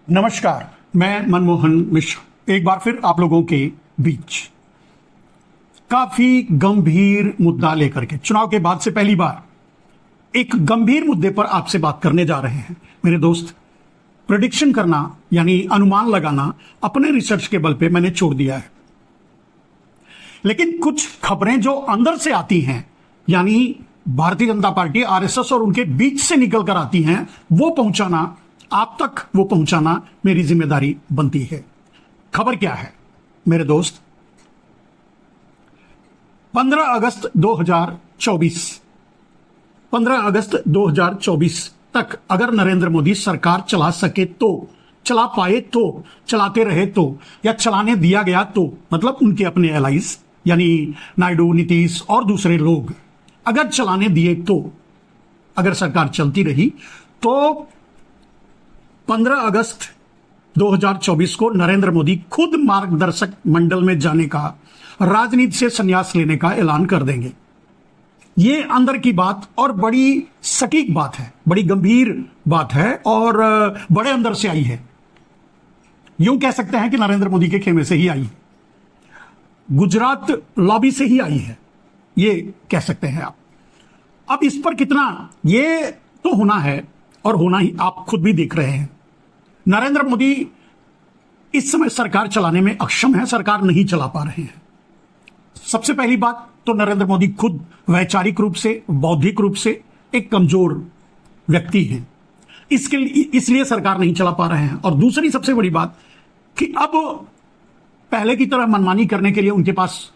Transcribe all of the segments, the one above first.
नमस्कार, मैं मनमोहन मिश्र एक बार फिर आप लोगों के बीच काफी गंभीर मुद्दा लेकर के चुनाव के बाद से पहली बार एक गंभीर मुद्दे पर आपसे बात करने जा रहे हैं। मेरे दोस्त, प्रेडिक्शन करना यानी अनुमान लगाना अपने रिसर्च के बल पे मैंने छोड़ दिया है, लेकिन कुछ खबरें जो अंदर से आती हैं यानी भारतीय जनता पार्टी आरएसएस और उनके बीच से निकल कर आती हैं, वो पहुंचाना आप तक वो पहुंचाना मेरी जिम्मेदारी बनती है। खबर क्या है मेरे दोस्त? 15 अगस्त 2024 तक अगर नरेंद्र मोदी सरकार चला सके तो, चला पाए तो, चलाते रहे तो, या चलाने दिया गया तो, मतलब उनके अपने एलाइज यानी नायडू, नीतीश और दूसरे लोग अगर चलाने दिए तो, अगर सरकार चलती रही तो 15 अगस्त 2024 को नरेंद्र मोदी खुद मार्गदर्शक मंडल में जाने का, राजनीति से संन्यास लेने का ऐलान कर देंगे। ये अंदर की बात और बड़ी सटीक बात है, बड़ी गंभीर बात है और बड़े अंदर से आई है। यूं कह सकते हैं कि नरेंद्र मोदी के खेमे से ही आई है, गुजरात लॉबी से ही आई है, ये कह सकते हैं आप। अब इस पर कितना ये तो होना है और होना ही, आप खुद भी देख रहे हैं। नरेंद्र मोदी इस समय सरकार चलाने में अक्षम है, सरकार नहीं चला पा रहे हैं। सबसे पहली बात तो नरेंद्र मोदी खुद वैचारिक रूप से, बौद्धिक रूप से एक कमजोर व्यक्ति हैं, इसलिए सरकार नहीं चला पा रहे हैं। और दूसरी सबसे बड़ी बात कि अब पहले की तरह मनमानी करने के लिए उनके पास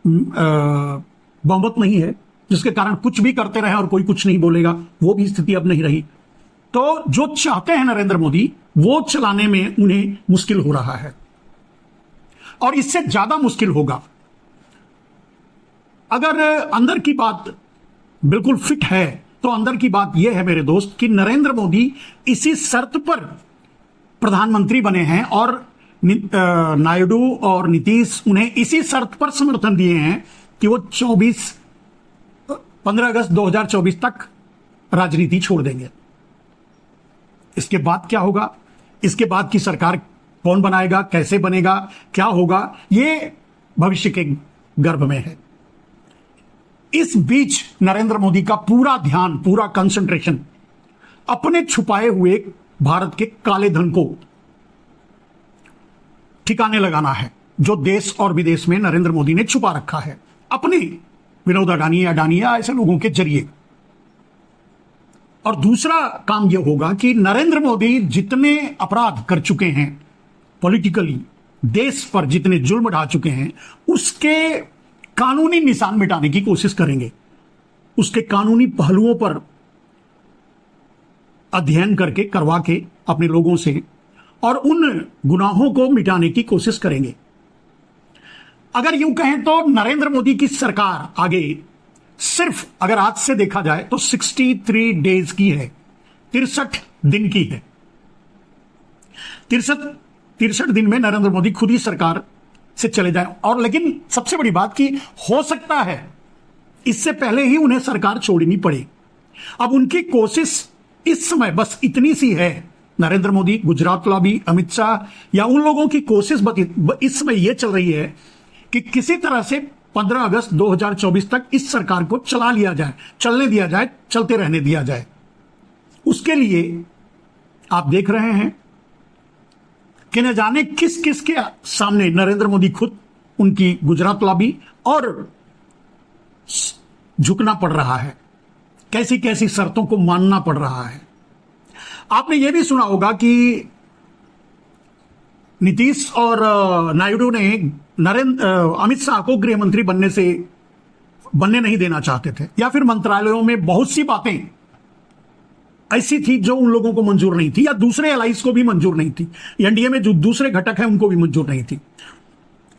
बहुमत नहीं है, जिसके कारण कुछ भी करते रहे और कोई कुछ नहीं बोलेगा, वो भी स्थिति अब नहीं रही। तो जो चाहते हैं नरेंद्र मोदी वो चलाने में उन्हें मुश्किल हो रहा है, और इससे ज्यादा मुश्किल होगा अगर अंदर की बात बिल्कुल फिट है। तो अंदर की बात यह है मेरे दोस्त कि नरेंद्र मोदी इसी शर्त पर प्रधानमंत्री बने हैं और नायडू और नीतीश उन्हें इसी शर्त पर समर्थन दिए हैं कि वो 15 अगस्त 2024 तक राजनीति छोड़ देंगे। इसके बाद क्या होगा, इसके बाद की सरकार कौन बनाएगा, कैसे बनेगा, क्या होगा, ये भविष्य के गर्भ में है। इस बीच नरेंद्र मोदी का पूरा ध्यान, पूरा कंसंट्रेशन अपने छुपाए हुए भारत के काले धन को ठिकाने लगाना है, जो देश और विदेश में नरेंद्र मोदी ने छुपा रखा है अपने विनोद अडानी या ऐसे लोगों के जरिए। और दूसरा काम यह होगा कि नरेंद्र मोदी जितने अपराध कर चुके हैं पॉलिटिकली, देश पर जितने जुल्म ढा चुके हैं, उसके कानूनी निशान मिटाने की कोशिश करेंगे। उसके कानूनी पहलुओं पर अध्ययन करके, करवा के अपने लोगों से, और उन गुनाहों को मिटाने की कोशिश करेंगे। अगर यूं कहें तो नरेंद्र मोदी की सरकार आगे सिर्फ, अगर आज से देखा जाए तो 63 डेज की है, 63 दिन की है। 63 दिन में नरेंद्र मोदी खुद ही सरकार से चले जाएं। और लेकिन सबसे बड़ी बात कि हो सकता है इससे पहले ही उन्हें सरकार छोड़नी पड़े। अब उनकी कोशिश इस समय बस इतनी सी है, नरेंद्र मोदी, गुजरात लॉबी, अमित शाह या उन लोगों की कोशिश इस समय यह चल रही है कि किसी तरह से 15 अगस्त 2024 तक इस सरकार को चला लिया जाए, चलने दिया जाए, चलते रहने दिया जाए। उसके लिए आप देख रहे हैं कि न जाने किस किस के सामने नरेंद्र मोदी खुद, उनकी गुजरात लॉबी और झुकना पड़ रहा है, कैसी कैसी शर्तों को मानना पड़ रहा है। आपने यह भी सुना होगा कि नीतीश और नायडू ने अमित शाह को गृह मंत्री बनने नहीं देना चाहते थे, या फिर मंत्रालयों में बहुत सी बातें ऐसी थी जो उन लोगों को मंजूर नहीं थी, या दूसरे एलाइज को भी मंजूर नहीं थी, एनडीए में जो दूसरे घटक हैं उनको भी मंजूर नहीं थी।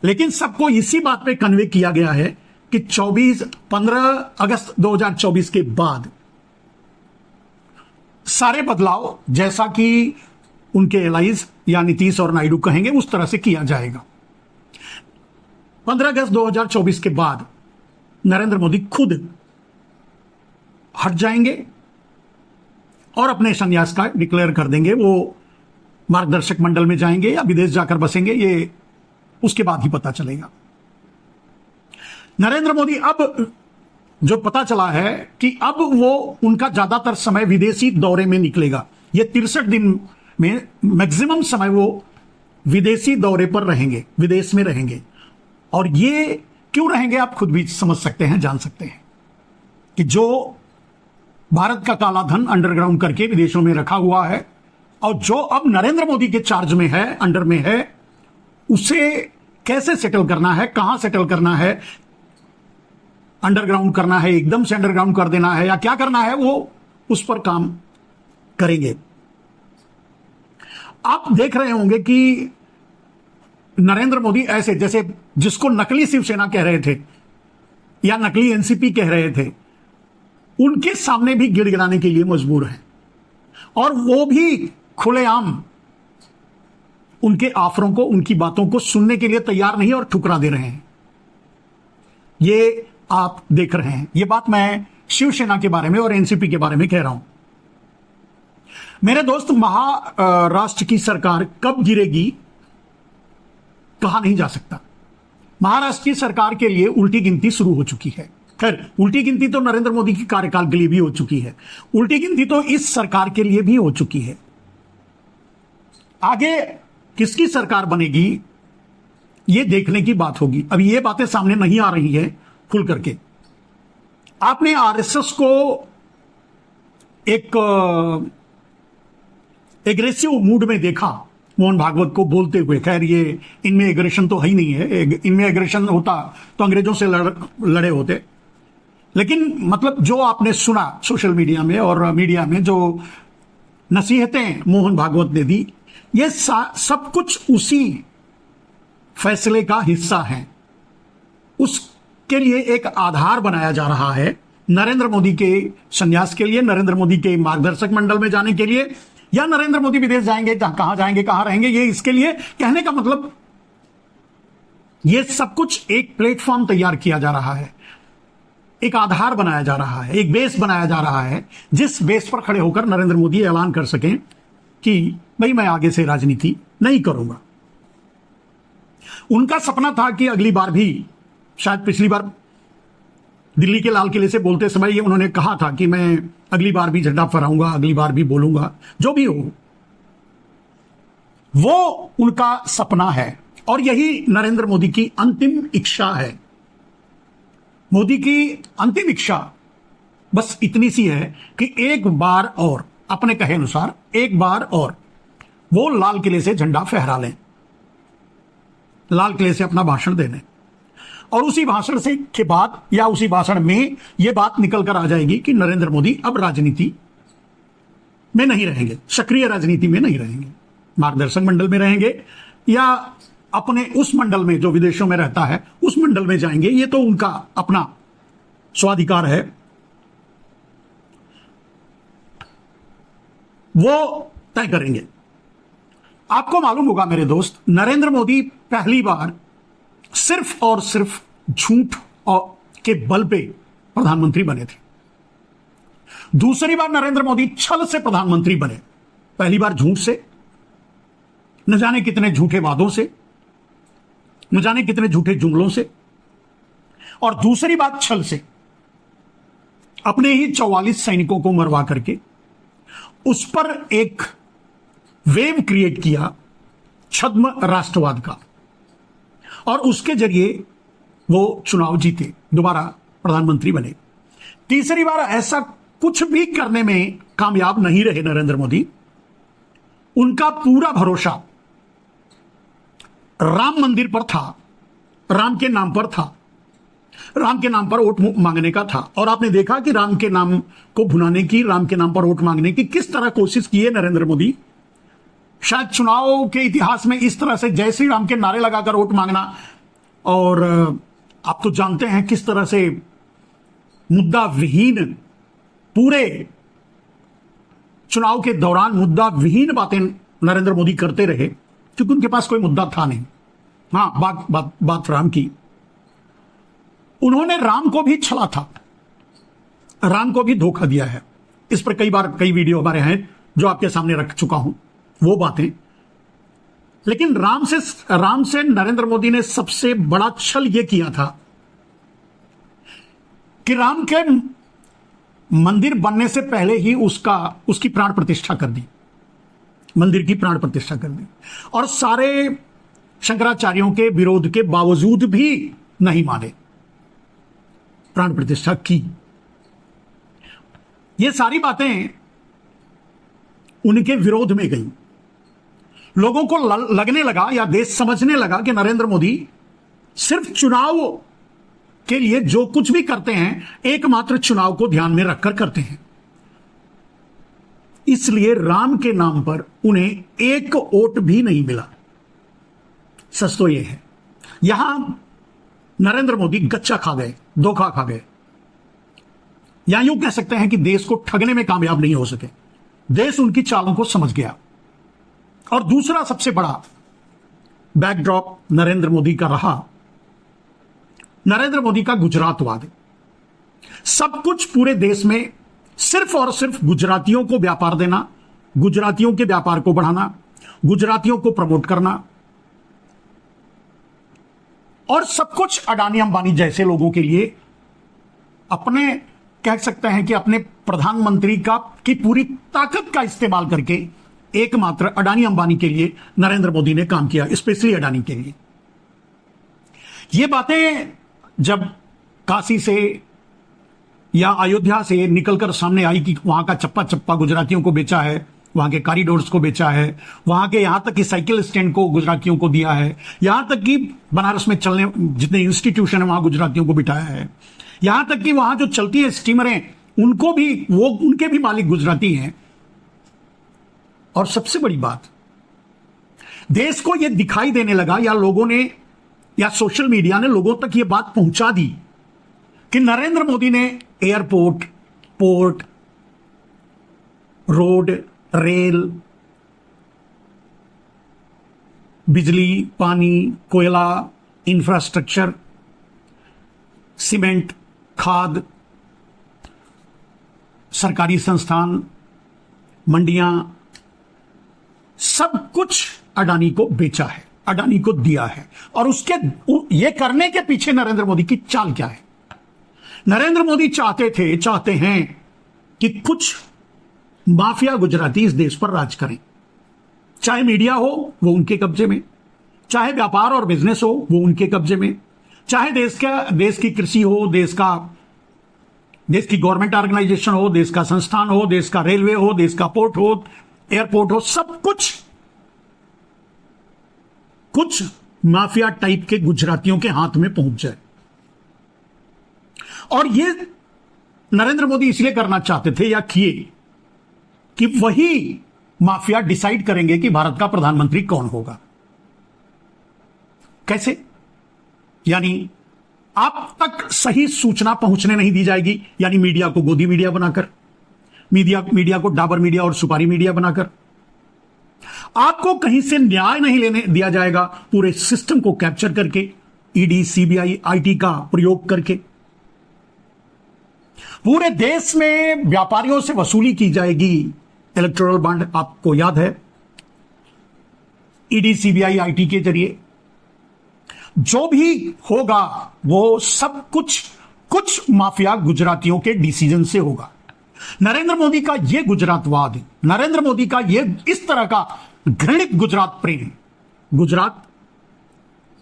लेकिन सबको इसी बात पे कन्वे किया गया है कि 15 अगस्त 2024 के बाद सारे बदलाव जैसा कि उनके एलाइज या नीतीश और नायडू कहेंगे उस तरह से किया जाएगा। 15 अगस्त 2024 के बाद नरेंद्र मोदी खुद हट जाएंगे और अपने संन्यास का डिक्लेयर कर देंगे। वो मार्गदर्शक मंडल में जाएंगे या विदेश जाकर बसेंगे, ये उसके बाद ही पता चलेगा। नरेंद्र मोदी अब जो पता चला है कि अब वो उनका ज्यादातर समय विदेशी दौरे में निकलेगा। ये 63 दिन में मैक्सिमम समय वो विदेशी दौरे पर रहेंगे, विदेश में रहेंगे। और ये क्यों रहेंगे आप खुद भी समझ सकते हैं, जान सकते हैं कि जो भारत का काला धन अंडरग्राउंड करके विदेशों में रखा हुआ है और जो अब नरेंद्र मोदी के चार्ज में है, अंडर में है, उसे कैसे सेटल करना है, कहां सेटल करना है, अंडरग्राउंड करना है, एकदम से अंडरग्राउंड कर देना है या क्या करना है, वो उस पर काम करेंगे। आप देख रहे होंगे कि नरेंद्र मोदी ऐसे जैसे जिसको नकली शिवसेना कह रहे थे या नकली एनसीपी कह रहे थे, उनके सामने भी गिड़गिड़ाने के लिए मजबूर हैं और वो भी खुलेआम उनके ऑफरों को, उनकी बातों को सुनने के लिए तैयार नहीं और ठुकरा दे रहे हैं। ये आप देख रहे हैं। ये बात मैं शिवसेना के बारे में और एनसीपी के बारे में कह रहा हूं। मेरे दोस्त, महाराष्ट्र की सरकार कब गिरेगी कहा नहीं जा सकता। महाराष्ट्र की सरकार के लिए उल्टी गिनती शुरू हो चुकी है। खैर, उल्टी गिनती तो नरेंद्र मोदी की कार्यकाल के लिए भी हो चुकी है, उल्टी गिनती तो इस सरकार के लिए भी हो चुकी है। आगे किसकी सरकार बनेगी ये देखने की बात होगी। अभी ये बातें सामने नहीं आ रही है खुल करके। आपने आरएसएस को एक एग्रेसिव मूड में देखा मोहन भागवत को बोलते हुए। खैर, ये इनमें एग्रेशन तो है ही नहीं है, इनमें एग्रेशन होता तो अंग्रेजों से लड़े होते। लेकिन मतलब जो आपने सुना सोशल मीडिया में और मीडिया में, जो नसीहतें मोहन भागवत ने दी, ये सब कुछ उसी फैसले का हिस्सा है। उसके लिए एक आधार बनाया जा रहा है नरेंद्र मोदी के संन्यास के लिए, नरेंद्र मोदी के मार्गदर्शक मंडल में जाने के लिए, या नरेंद्र मोदी विदेश जाएंगे, कहां जाएंगे, कहां रहेंगे, ये इसके लिए कहने का मतलब ये सब कुछ एक प्लेटफॉर्म तैयार किया जा रहा है, एक आधार बनाया जा रहा है, एक बेस बनाया जा रहा है, जिस बेस पर खड़े होकर नरेंद्र मोदी ऐलान कर सकें कि भाई मैं आगे से राजनीति नहीं करूंगा। उनका सपना था कि अगली बार भी, शायद पिछली बार दिल्ली के लाल किले से बोलते समय ये उन्होंने कहा था कि मैं अगली बार भी झंडा फहराऊंगा, अगली बार भी बोलूंगा, जो भी हो, वो उनका सपना है और यही नरेंद्र मोदी की अंतिम इच्छा है। मोदी की अंतिम इच्छा बस इतनी सी है कि एक बार और, अपने कहे अनुसार एक बार और वो लाल किले से झंडा फहरा लें, लाल किले से अपना भाषण दे दें और उसी भाषण से के बाद या उसी भाषण में यह बात निकल कर आ जाएगी कि नरेंद्र मोदी अब राजनीति में नहीं रहेंगे, सक्रिय राजनीति में नहीं रहेंगे, मार्गदर्शक मंडल में रहेंगे या अपने उस मंडल में जो विदेशों में रहता है उस मंडल में जाएंगे। ये तो उनका अपना स्वाधिकार है, वो तय करेंगे। आपको मालूम होगा मेरे दोस्त, नरेंद्र मोदी पहली बार सिर्फ और सिर्फ झूठ और के बल पे प्रधानमंत्री बने थे। दूसरी बार नरेंद्र मोदी छल से प्रधानमंत्री बने। पहली बार झूठ से, न जाने कितने झूठे वादों से, न जाने कितने झूठे जुमलों से, और दूसरी बार छल से, अपने ही 44 सैनिकों को मरवा करके उस पर एक वेव क्रिएट किया छद्म राष्ट्रवाद का, और उसके जरिए वो चुनाव जीते, दोबारा प्रधानमंत्री बने। तीसरी बार ऐसा कुछ भी करने में कामयाब नहीं रहे नरेंद्र मोदी। उनका पूरा भरोसा राम मंदिर पर था, राम के नाम पर था, राम के नाम पर वोट मांगने का था। और आपने देखा कि राम के नाम को भुनाने की, राम के नाम पर वोट मांगने की किस तरह कोशिश की है नरेंद्र मोदी। शायद चुनाव के इतिहास में इस तरह से जय श्री राम के नारे लगाकर वोट मांगना, और आप तो जानते हैं किस तरह से मुद्दा विहीन, पूरे चुनाव के दौरान मुद्दा विहीन बातें नरेंद्र मोदी करते रहे, क्योंकि उनके पास कोई मुद्दा था नहीं। हां, बात राम की। उन्होंने राम को भी छला था, राम को भी धोखा दिया है। इस पर कई बार कई वीडियो हमारे हैं जो आपके सामने रख चुका हूं। वो बातें लेकिन राम से नरेंद्र मोदी ने सबसे बड़ा छल यह किया था कि राम के मंदिर बनने से पहले ही उसकी प्राण प्रतिष्ठा कर दी, मंदिर की प्राण प्रतिष्ठा कर दी, और सारे शंकराचार्यों के विरोध के बावजूद भी नहीं माने, प्राण प्रतिष्ठा की। ये सारी बातें उनके विरोध में गई। लोगों को लगने लगा या देश समझने लगा कि नरेंद्र मोदी सिर्फ चुनाव के लिए जो कुछ भी करते हैं एकमात्र चुनाव को ध्यान में रखकर करते हैं। इसलिए राम के नाम पर उन्हें एक वोट भी नहीं मिला। सच तो यह है, यहां नरेंद्र मोदी गच्चा खा गए, धोखा खा गए, या यूं कह सकते हैं कि देश को ठगने में कामयाब नहीं हो सके। देश उनकी चालों को समझ गया। और दूसरा सबसे बड़ा बैकड्रॉप नरेंद्र मोदी का रहा, नरेंद्र मोदी का गुजरातवाद। सब कुछ पूरे देश में सिर्फ और सिर्फ गुजरातियों को व्यापार देना, गुजरातियों के व्यापार को बढ़ाना, गुजरातियों को प्रमोट करना, और सब कुछ अडानी अंबानी जैसे लोगों के लिए, अपने कह सकते हैं कि अपने प्रधानमंत्री की पूरी ताकत का इस्तेमाल करके एकमात्र अडानी अंबानी के लिए नरेंद्र मोदी ने काम किया, स्पेशली अडानी के लिए। ये बातें जब काशी से या अयोध्या से निकलकर सामने आई कि वहां का चप्पा चप्पा गुजरातियों को बेचा है, वहां के कॉरिडोर्स को बेचा है, वहां के यहां तक कि साइकिल स्टैंड को गुजरातियों को दिया है, यहां तक कि बनारस में चलने जितने इंस्टीट्यूशन है वहां गुजरातियों को बिठाया है, यहां तक कि वहां जो चलती है स्टीमरें उनको भी उनके भी मालिक गुजराती हैं। और सबसे बड़ी बात, देश को यह दिखाई देने लगा या लोगों ने या सोशल मीडिया ने लोगों तक यह बात पहुंचा दी कि नरेंद्र मोदी ने एयरपोर्ट, पोर्ट, रोड, रेल, बिजली, पानी, कोयला, इंफ्रास्ट्रक्चर, सीमेंट, खाद, सरकारी संस्थान, मंडियां, सब कुछ अडानी को बेचा है, अडानी को दिया है। और ये करने के पीछे नरेंद्र मोदी की चाल क्या है? नरेंद्र मोदी चाहते हैं कि कुछ माफिया गुजराती इस देश पर राज करें। चाहे मीडिया हो वो उनके कब्जे में, चाहे व्यापार और बिजनेस हो वो उनके कब्जे में, चाहे देश की कृषि हो, देश की गवर्नमेंट ऑर्गेनाइजेशन हो, देश का संस्थान हो, देश का रेलवे हो, देश का पोर्ट हो, एयरपोर्ट हो, सब कुछ माफिया टाइप के गुजरातियों के हाथ में पहुंच जाए। और ये नरेंद्र मोदी इसलिए करना चाहते थे या किए कि वही माफिया डिसाइड करेंगे कि भारत का प्रधानमंत्री कौन होगा। कैसे? यानी आप तक सही सूचना पहुंचने नहीं दी जाएगी, यानी मीडिया को गोदी मीडिया बनाकर, मीडिया को डाबर मीडिया और सुपारी मीडिया बनाकर, आपको कहीं से न्याय नहीं लेने दिया जाएगा, पूरे सिस्टम को कैप्चर करके, ईडी, सीबीआई, आईटी का प्रयोग करके पूरे देश में व्यापारियों से वसूली की जाएगी। इलेक्टोरल बॉन्ड आपको याद है, ईडी, सीबीआई, आईटी के जरिए जो भी होगा वो सब कुछ माफिया गुजरातियों के डिसीजन से होगा। नरेंद्र मोदी का यह गुजरातवाद, नरेंद्र मोदी का यह इस तरह का घृणित गुजरात प्रेम, गुजरात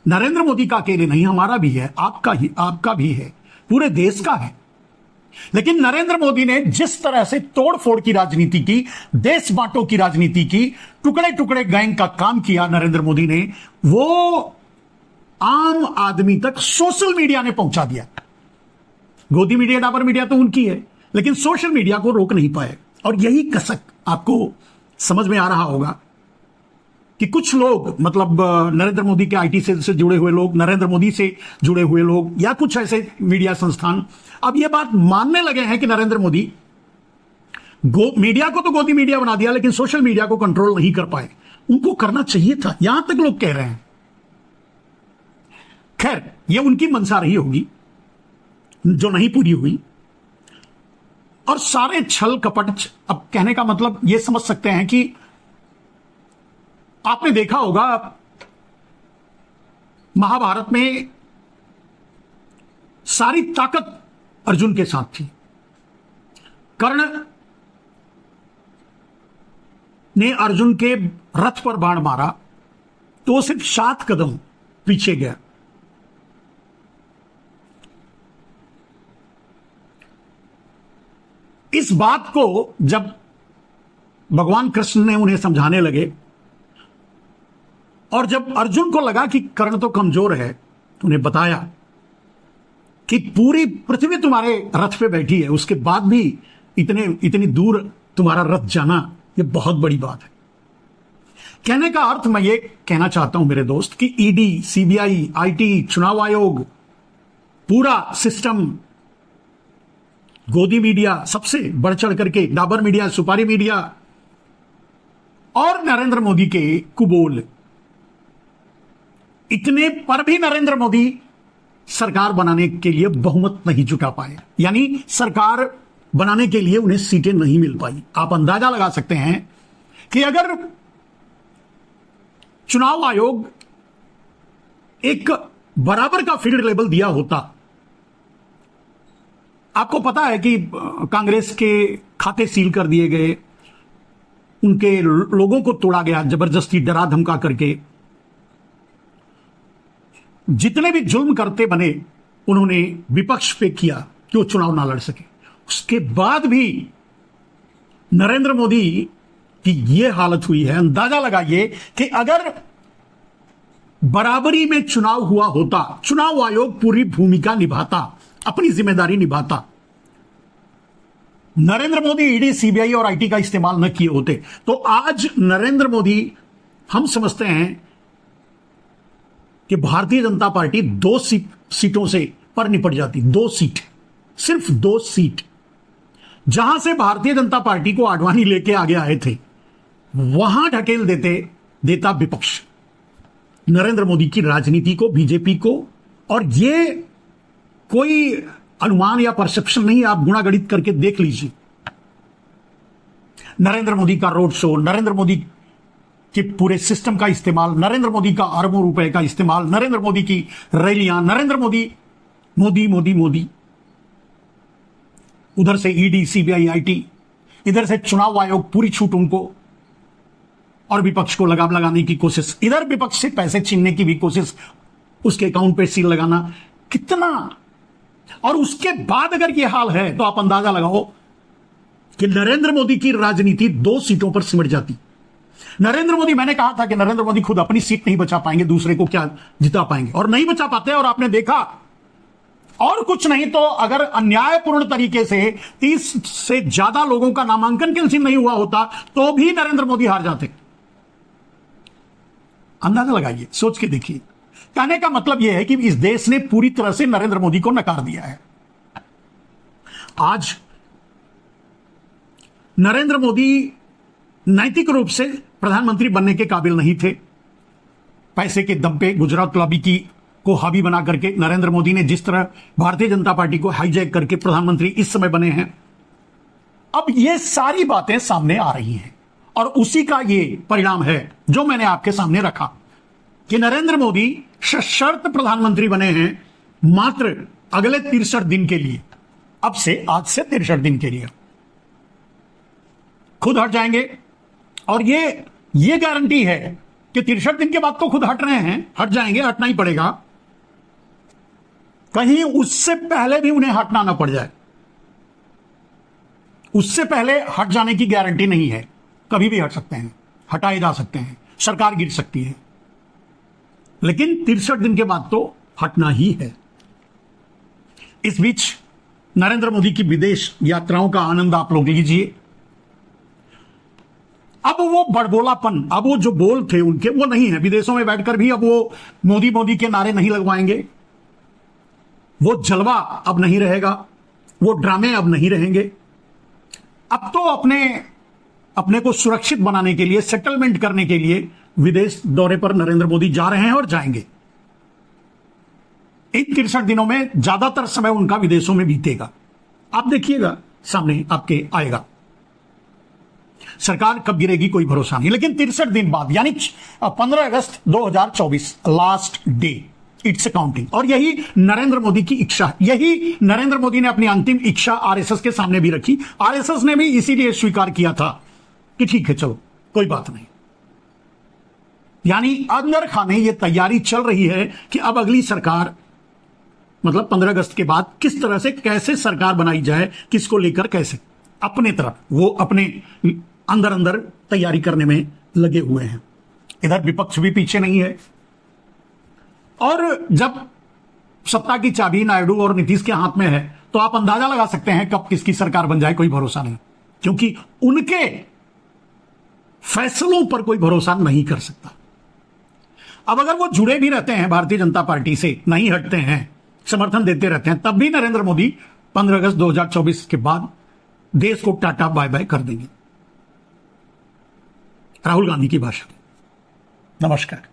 नरेंद्र मोदी का अकेले नहीं, हमारा भी है, आपका भी है, पूरे देश का है। लेकिन नरेंद्र मोदी ने जिस तरह से तोड़फोड़ की राजनीति की, देश बांटो की राजनीति की, टुकड़े टुकड़े गैंग का काम किया नरेंद्र मोदी ने, वो आम आदमी तक सोशल मीडिया ने पहुंचा दिया। गोदी मीडिया, डाबर मीडिया तो उनकी है, लेकिन सोशल मीडिया को रोक नहीं पाए। और यही कसक आपको समझ में आ रहा होगा कि कुछ लोग, मतलब नरेंद्र मोदी के आईटी से जुड़े हुए लोग, नरेंद्र मोदी से जुड़े हुए लोग, या कुछ ऐसे मीडिया संस्थान अब यह बात मानने लगे हैं कि नरेंद्र मोदी मीडिया को तो गोदी मीडिया बना दिया, लेकिन सोशल मीडिया को कंट्रोल नहीं कर पाए। उनको करना चाहिए था, यहां तक लोग कह रहे हैं। खैर, यह उनकी मंशा रही होगी जो नहीं पूरी हुई। और सारे छल कपट, अब कहने का मतलब यह समझ सकते हैं कि आपने देखा होगा महाभारत में सारी ताकत अर्जुन के साथ थी। कर्ण ने अर्जुन के रथ पर बाण मारा तो वो सिर्फ 7 कदम पीछे गया। इस बात को जब भगवान कृष्ण ने उन्हें समझाने लगे और जब अर्जुन को लगा कि कर्ण तो कमजोर है, तो उन्हें बताया कि पूरी पृथ्वी तुम्हारे रथ पे बैठी है, उसके बाद भी इतनी दूर तुम्हारा रथ जाना ये बहुत बड़ी बात है। कहने का अर्थ मैं ये कहना चाहता हूं मेरे दोस्त कि ईडी, सीबीआई, आईटी, चुनाव आयोग, पूरा सिस्टम, गोदी मीडिया, सबसे बढ़ चढ़ करके डाबर मीडिया, सुपारी मीडिया और नरेंद्र मोदी के कुबोल, इतने पर भी नरेंद्र मोदी सरकार बनाने के लिए बहुमत नहीं जुटा पाए, यानी सरकार बनाने के लिए उन्हें सीटें नहीं मिल पाई। आप अंदाजा लगा सकते हैं कि अगर चुनाव आयोग एक बराबर का फील्ड लेवल दिया होता, आपको पता है कि कांग्रेस के खाते सील कर दिए गए, उनके लोगों को तोड़ा गया जबरदस्ती डरा धमका करके, जितने भी जुल्म करते बने उन्होंने विपक्ष पे किया कि वो चुनाव ना लड़ सके। उसके बाद भी नरेंद्र मोदी की यह हालत हुई है। अंदाजा लगाइए कि अगर बराबरी में चुनाव हुआ होता, चुनाव आयोग पूरी भूमिका निभाता, अपनी जिम्मेदारी निभाता, नरेंद्र मोदी ईडी, सीबीआई और आईटी का इस्तेमाल न किए होते, तो आज नरेंद्र मोदी, हम समझते हैं कि भारतीय जनता पार्टी 2 सीटों से पर निपट जाती। 2 सीट, सिर्फ 2 सीट, जहां से भारतीय जनता पार्टी को आडवाणी लेके आगे आए थे, वहां ढकेल देता विपक्ष नरेंद्र मोदी की राजनीति को, बीजेपी को। और ये कोई अनुमान या परसेप्शन नहीं, आप गुणागणित करके देख लीजिए। नरेंद्र मोदी का रोड शो, नरेंद्र मोदी के पूरे सिस्टम का इस्तेमाल, नरेंद्र मोदी का अरबों रुपए का इस्तेमाल, नरेंद्र मोदी की रैलियां, नरेंद्र मोदी मोदी मोदी मोदी, उधर से ईडी, सीबीआई, आईटी, इधर से चुनाव आयोग, पूरी छूट उनको, और विपक्ष को लगाम लगाने की कोशिश, इधर विपक्ष से पैसे छीनने की भी कोशिश, उसके अकाउंट पे सील लगाना, कितना। और उसके बाद अगर यह हाल है तो आप अंदाजा लगाओ कि नरेंद्र मोदी की राजनीति 2 सीटों पर सिमट जाती। नरेंद्र मोदी, मैंने कहा था कि नरेंद्र मोदी खुद अपनी सीट नहीं बचा पाएंगे, दूसरे को क्या जिता पाएंगे, और नहीं बचा पाते। और आपने देखा, और कुछ नहीं तो अगर अन्यायपूर्ण तरीके से 30 से ज्यादा लोगों का नामांकन कैंसिल नहीं हुआ होता तो भी नरेंद्र मोदी हार जाते। अंदाजा लगाइए, सोच के देखिए। कहने का मतलब यह है कि इस देश ने पूरी तरह से नरेंद्र मोदी को नकार दिया है। आज नरेंद्र मोदी नैतिक रूप से प्रधानमंत्री बनने के काबिल नहीं थे। पैसे के दम पे गुजरात लॉबी को हावी बना करके नरेंद्र मोदी ने जिस तरह भारतीय जनता पार्टी को हाईजैक करके प्रधानमंत्री इस समय बने हैं, अब ये सारी बातें सामने आ रही हैं और उसी का ये परिणाम है जो मैंने आपके सामने रखा कि नरेंद्र मोदी सशर्त प्रधानमंत्री बने हैं मात्र अगले 63 दिन के लिए। अब से आज से 63 दिन के लिए खुद हट जाएंगे। और ये गारंटी है कि 63 दिन के बाद तो खुद हट रहे हैं, हट जाएंगे, हटना ही पड़ेगा। कहीं उससे पहले भी उन्हें हटना ना पड़ जाए, उससे पहले हट जाने की गारंटी नहीं है। कभी भी हट सकते हैं, हटाए जा सकते हैं, सरकार गिर सकती है, लेकिन 63 दिन के बाद तो हटना ही है। इस बीच नरेंद्र मोदी की विदेश यात्राओं का आनंद आप लोग लीजिए। अब वो बड़बोलापन, अब वो जो बोल थे उनके, वो नहीं है। विदेशों में बैठकर भी अब वो मोदी मोदी के नारे नहीं लगवाएंगे, वो जलवा अब नहीं रहेगा, वो ड्रामे अब नहीं रहेंगे। अब तो अपने को सुरक्षित बनाने के लिए, सेटलमेंट करने के लिए विदेश दौरे पर नरेंद्र मोदी जा रहे हैं और जाएंगे। इन 63 दिनों में ज्यादातर समय उनका विदेशों में बीतेगा। आप देखिएगा, सामने आपके आएगा। सरकार कब गिरेगी कोई भरोसा नहीं। लेकिन 63 दिन बाद यानी 15 अगस्त 2024 लास्ट डे, इट्स काउंटिंग। और यही नरेंद्र मोदी की इच्छा, यही नरेंद्र मोदी ने अपनी अंतिम इच्छा आरएसएस के सामने भी रखी। आरएसएस ने भी इसीलिए स्वीकार किया था कि ठीक है चलो कोई बात नहीं। यानी अंदर खाने ये तैयारी चल रही है कि अब अगली सरकार मतलब 15 अगस्त के बाद किस तरह से कैसे सरकार बनाई जाए, किसको लेकर कैसे, अपने तरफ वो अपने अंदर अंदर तैयारी करने में लगे हुए हैं। इधर विपक्ष भी पीछे नहीं है। और जब सत्ता की चाबी नायडू और नीतीश के हाथ में है तो आप अंदाजा लगा सकते हैं कब किसकी सरकार बन जाए, कोई भरोसा नहीं, क्योंकि उनके फैसलों पर कोई भरोसा नहीं कर सकता। अब अगर वो जुड़े भी रहते हैं भारतीय जनता पार्टी से, नहीं हटते हैं, समर्थन देते रहते हैं, तब भी नरेंद्र मोदी 15 अगस्त 2024 के बाद देश को टाटा बाय बाय कर देंगे, राहुल गांधी की भाषा। नमस्कार।